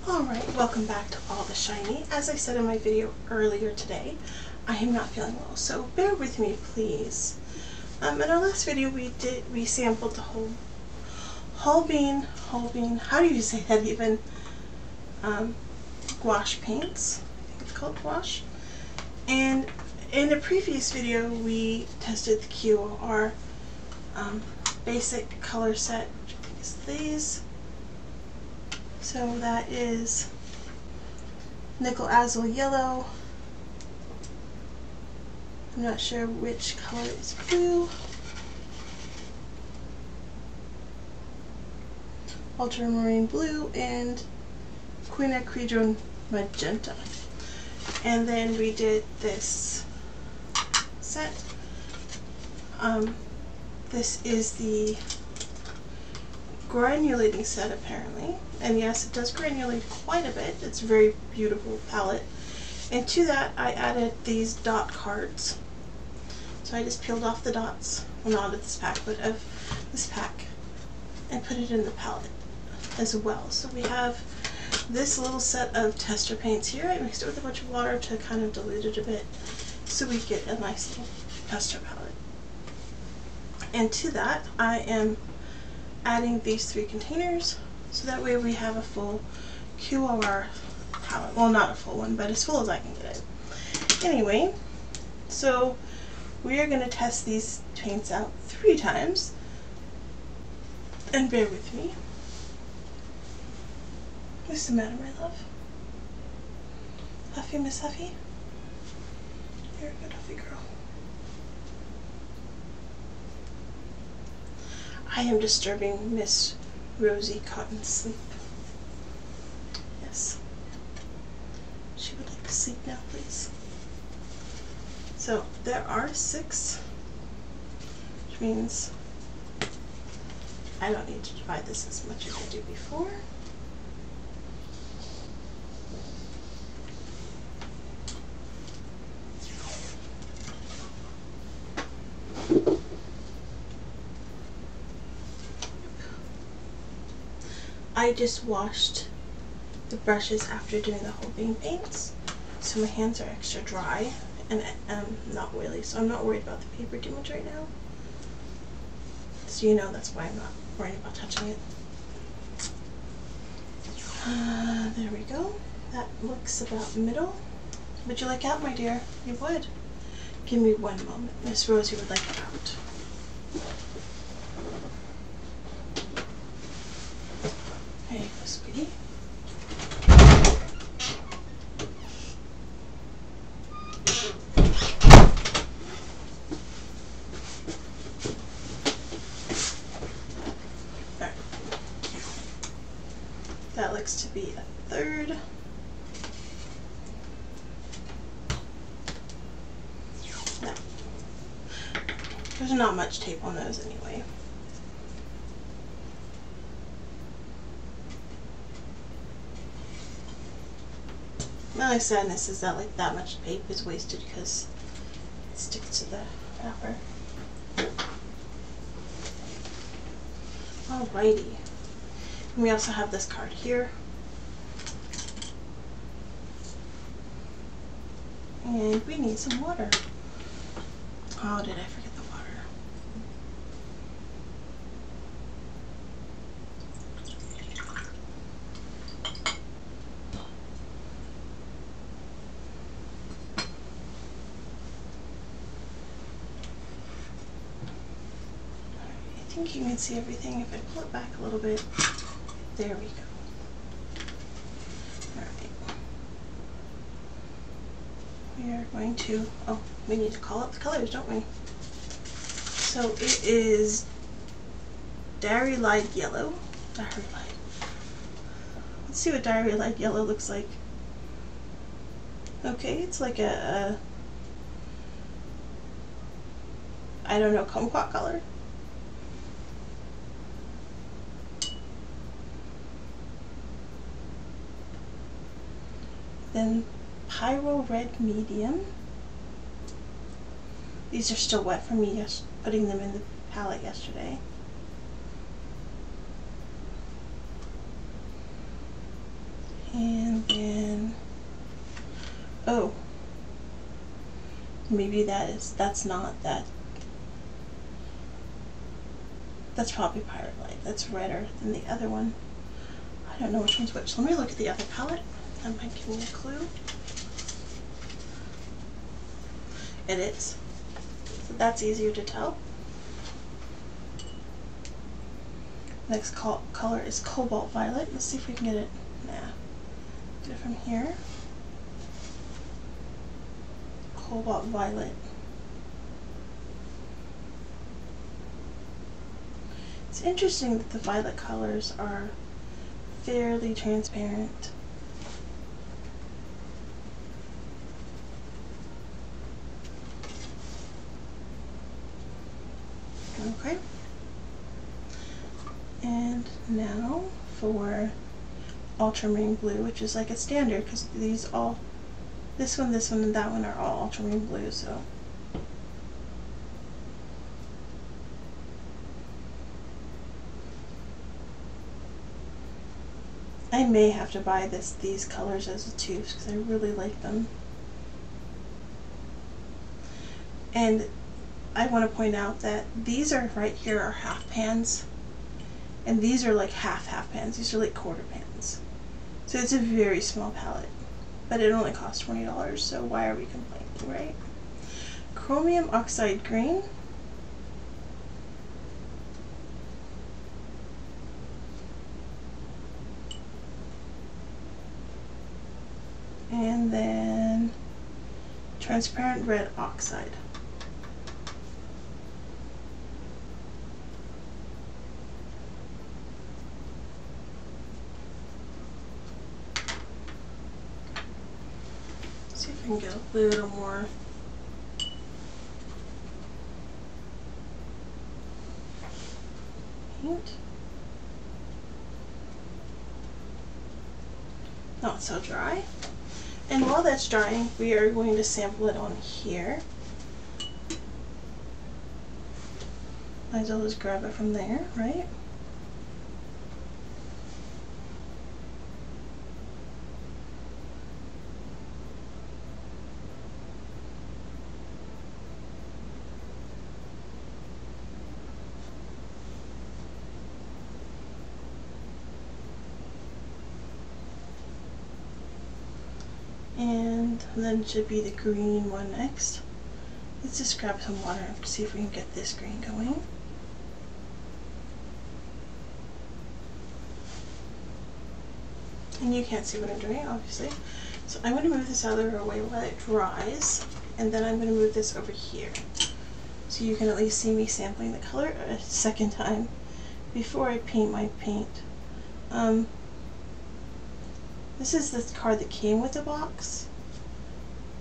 Alright, welcome back to All the Shiny. As I said in my video earlier today, I am not feeling well, so bear with me please. In our last video we sampled the whole bean, how do you say that even? Gouache paints, I think it's called gouache. And in a previous video we tested the QoR basic color set, which I think is these. So that is nickel azul yellow. I'm not sure which color is blue. Ultramarine blue and quinacridone magenta. And then we did this set. This is the granulating set apparently, and yes, it does granulate quite a bit. It's a very beautiful palette. And to that I added these dot cards. So I just peeled off the dots, well not of this pack, but of this pack, and put it in the palette as well. So we have this little set of tester paints here. I mixed it with a bunch of water to kind of dilute it a bit so we get a nice little tester palette. And to that I am adding these 3 containers, so that way we have a full QoR palette. Well, not a full one, but as full as I can get it. Anyway, so we are going to test these paints out 3 times, and bear with me. What's the matter, my love? Huffy, Miss Huffy? You're a good Huffy girl. I am disturbing Miss Rosie Cotton's sleep. Yes. She would like to sleep now, please. So there are 6, which means I don't need to divide this as much as I did before. I just washed the brushes after doing the whole bean paints, so my hands are extra dry and not oily, so I'm not worried about the paper too much right now. So you know that's why I'm not worried about touching it. There we go. That looks about middle. Would you like out, my dear? You would. Give me one moment. Miss Rosie would like out. There you go, sweetie. Alright. That looks to be a 3rd. No. There's not much tape on those anyway. My only sadness is that like that much paper is wasted because it sticks to the wrapper. Alrighty. And we also have this card here. And we need some water. Oh, did I forget the water? I think you can see everything if I pull it back a little bit. There we go. Alright. We are going to, oh, we need to call out the colors, don't we? So it is Dairy Light Yellow. Dairy Light. Let's see what Dairy Light Yellow looks like. Okay, it's like a I don't know, kumquat color. Then Pyro Red Medium. These are still wet from me just putting them in the palette yesterday. maybe that's not that. That's probably Pirate Light. That's redder than the other one. I don't know which one's which. Let me look at the other palette. That might give me a clue. It is. So that's easier to tell. Next color is Cobalt Violet. Let's see if we can get it. Nah. Get it from here. Cobalt Violet. It's interesting that the violet colors are fairly transparent. Okay. And now for ultramarine blue, which is like a standard because these all, this one, and that one are all ultramarine blue, so. I may have to buy these colors as a tubes because I really like them. And I want to point out that these are right here are half pans, and these are like half pans. These are like quarter pans. So it's a very small palette, but it only costs $20, so why are we complaining, right? Chromium Oxide Green. And then Transparent Red Oxide. See if I can get a little more. Paint. Not so dry. And while that's drying, we are going to sample it on here. Might as well just grab it from there, right? And then it should be the green one next. Let's just grab some water and see if we can get this green going. And you can't see what I'm doing, obviously. So I'm going to move this out of the way while it dries, and then I'm going to move this over here. So you can at least see me sampling the color a second time before I paint my paint. This is the card that came with the box.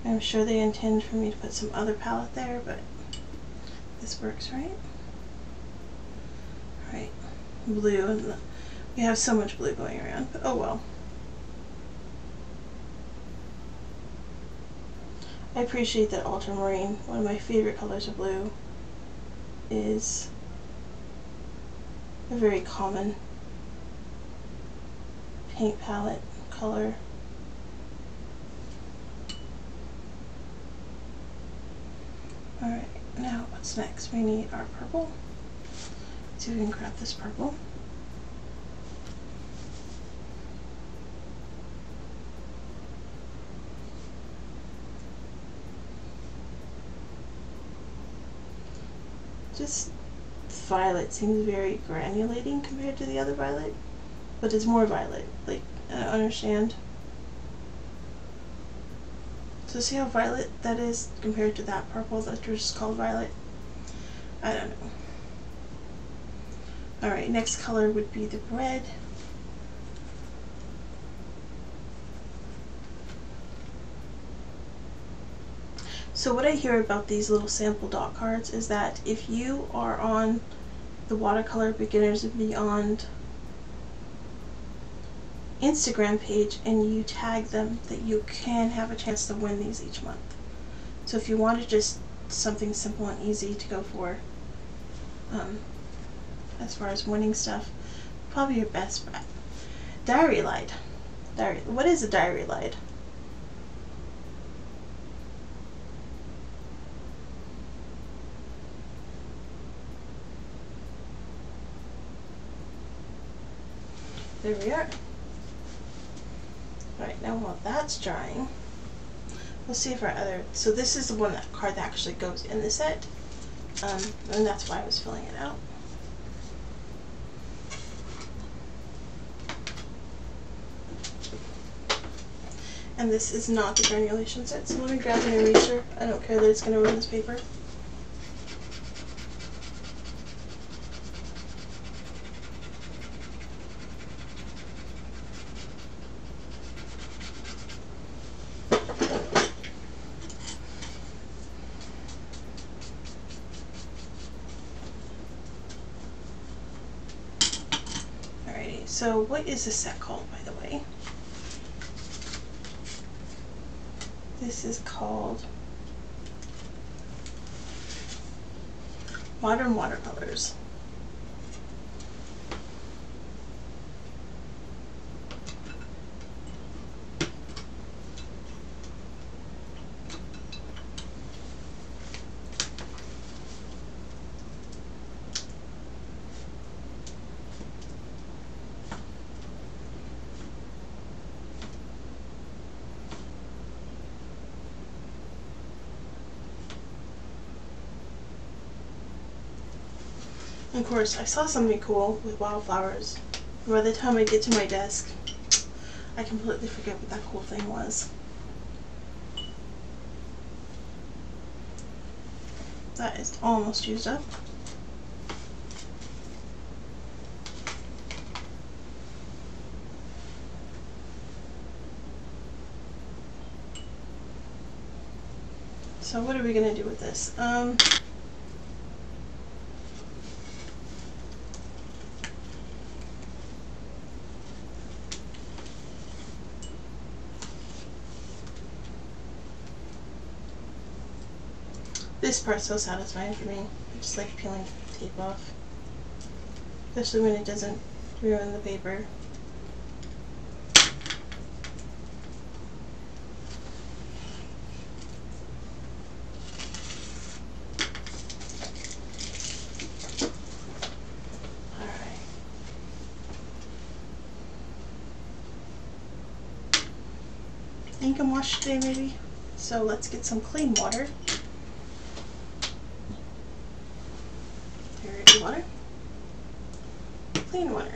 I'm sure they intend for me to put some other palette there, but this works, right? Alright, blue, and we have so much blue going around, but oh well. I appreciate that ultramarine, one of my favorite colors of blue, is a very common paint palette color. Alright, now what's next? We need our purple. Let's see if we can grab this purple. Just violet seems very granulating compared to the other violet, but it's more violet. Like, I don't understand. So see how violet that is compared to that purple that just called violet? I don't know. Alright, next color would be the red. So what I hear about these little sample dot cards is that if you are on the Watercolor Beginners and Beyond Instagram page and you tag them, that you can have a chance to win these each month. So if you wanted just something simple and easy to go for, as far as winning stuff, probably your best bet. Diary Light. What is a Diary Light? there we are. Alright, now while that's drying, we'll see if our other, so this is the one, that card that actually goes in the set, and that's why I was filling it out. And this is not the granulation set, so let me grab an eraser. I don't care that it's going to ruin this paper. Alrighty, so what is this set called, by the way? This is called Modern Watercolors. Of course, I saw something cool with wildflowers. By the time I get to my desk, I completely forget what that cool thing was. That is almost used up. So what are we going to do with this? This part's so satisfying for me. I just like peeling tape off, especially when it doesn't ruin the paper. Alright. Ink and wash today maybe? So let's get some clean water. Water, clean water.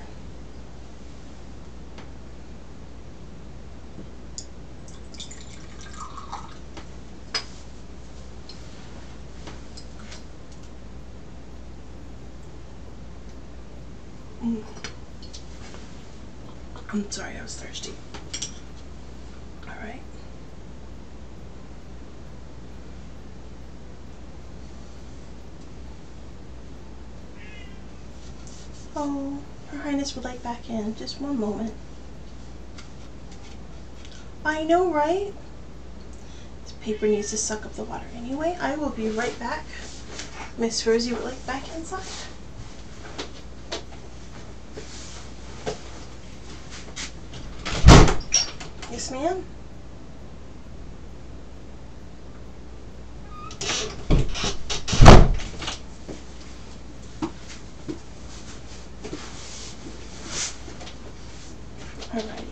I'm sorry, I was thirsty. All right. Oh, Her Highness would like back in. Just one moment. I know, right? This paper needs to suck up the water anyway. I will be right back. Miss Rosie would like back inside. Yes, ma'am? Alrighty.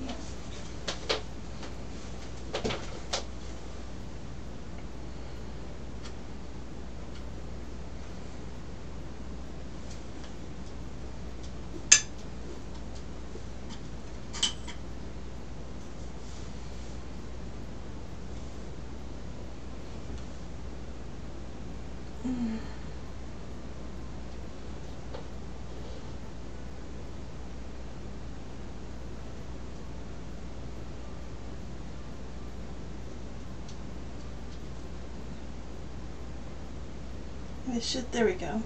It should, there we go.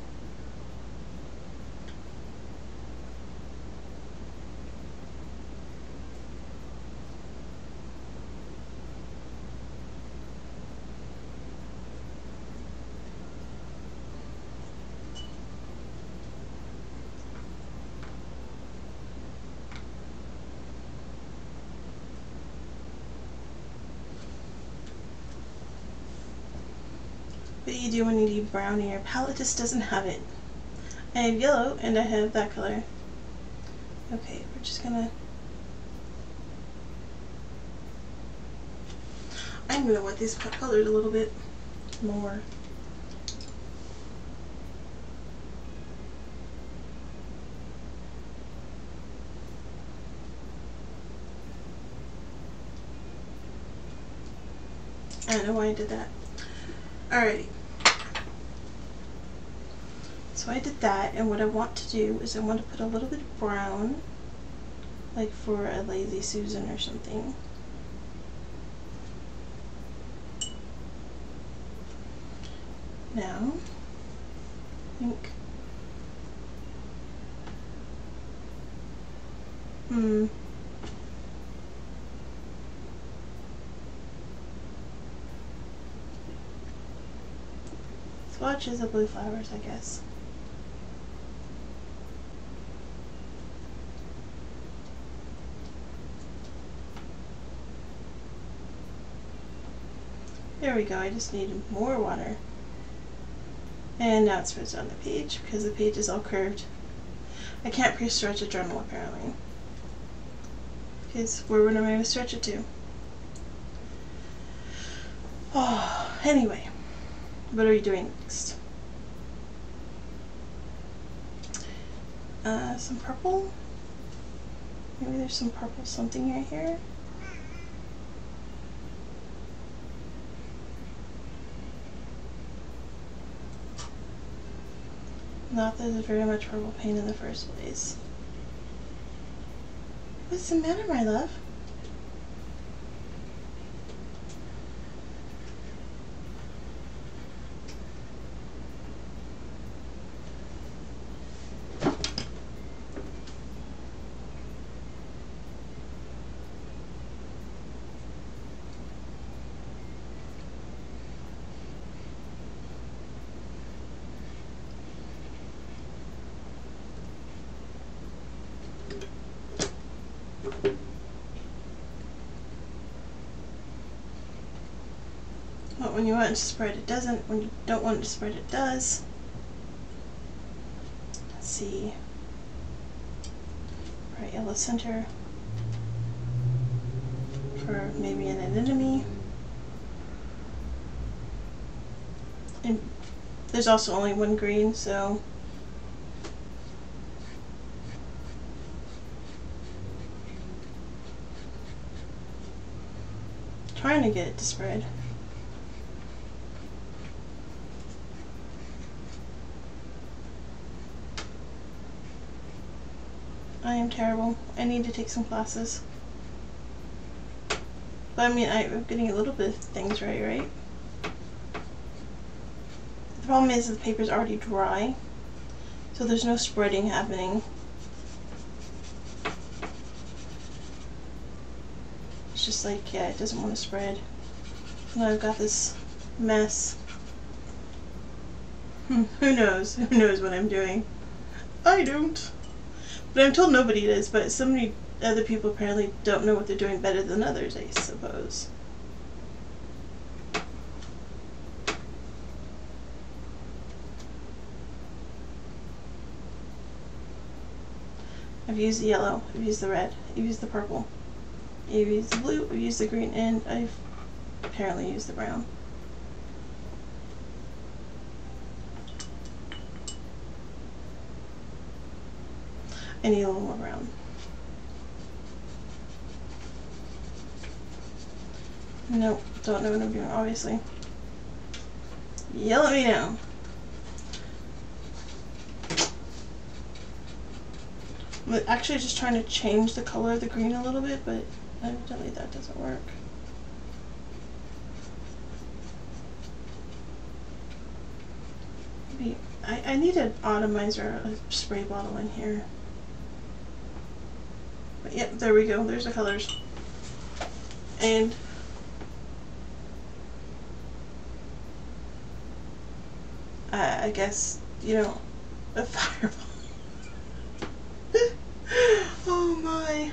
But you do when you need brown and your palette just doesn't have it. I have yellow and I have that color. Okay, we're just gonna I'm gonna want these colored a little bit more. I don't know why I did that. Alrighty. So I did that, and what I want to do is I want to put a little bit of brown, like for a Lazy Susan or something. Now, I think, Swatches of blue flowers, I guess. There we go, I just needed more water. And now it spreads on the page because the page is all curved. I can't pre-stretch a journal apparently. Because where would I going to stretch it to? Oh, anyway. What are we doing next? Some purple? Maybe there's some purple something right here. Not that there's very much purple paint in the first place. What's the matter, my love? But when you want it to spread, it doesn't. When you don't want it to spread, it does. Let's see. Bright yellow center for maybe an anemone. And there's also only one green, so trying to get it to spread. I am terrible. I need to take some classes. But I mean, I'm getting a little bit of things right? The problem is the paper's already dry, so there's no spreading happening. It's just like, yeah, it doesn't want to spread. Now I've got this mess. Who knows? Who knows what I'm doing? I don't. But I'm told nobody does, but so many other people apparently don't know what they're doing better than others, I suppose. I've used the yellow, I've used the red, I've used the purple, I've used the blue, I've used the green, and I've apparently used the brown. I need a little more brown. Nope, don't know what I'm doing, obviously. Yell at me now. I'm actually just trying to change the color of the green a little bit, but evidently that doesn't work. Maybe I need an atomizer, a spray bottle in here. But yep, there we go. There's the colors. And I guess, you know, a fireball. Oh my.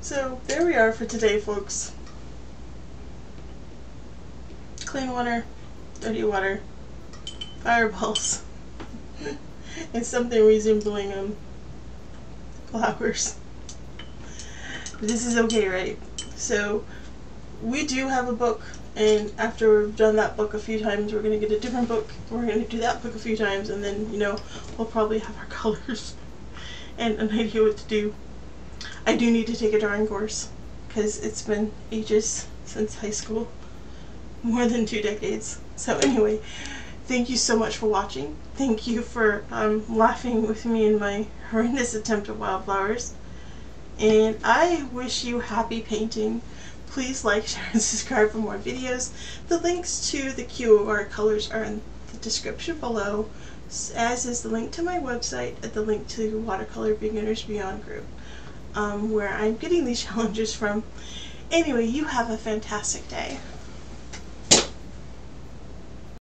So there we are for today, folks. Clean water, dirty water, fireballs, and something resembling flowers. But this is okay, right? So we do have a book, and after we've done that book a few times, we're going to get a different book. We're going to do that book a few times, and then, you know, we'll probably have our colors and an idea what to do. I do need to take a drawing course, because it's been ages since high school. More than 2 decades. So anyway, thank you so much for watching. Thank you for laughing with me in my horrendous attempt at wildflowers. And I wish you happy painting. Please like, share, and subscribe for more videos. The links to the QoR colors are in the description below, as is the link to my website and the link to Watercolor Beginners Beyond group, where I'm getting these challenges from. Anyway, you have a fantastic day.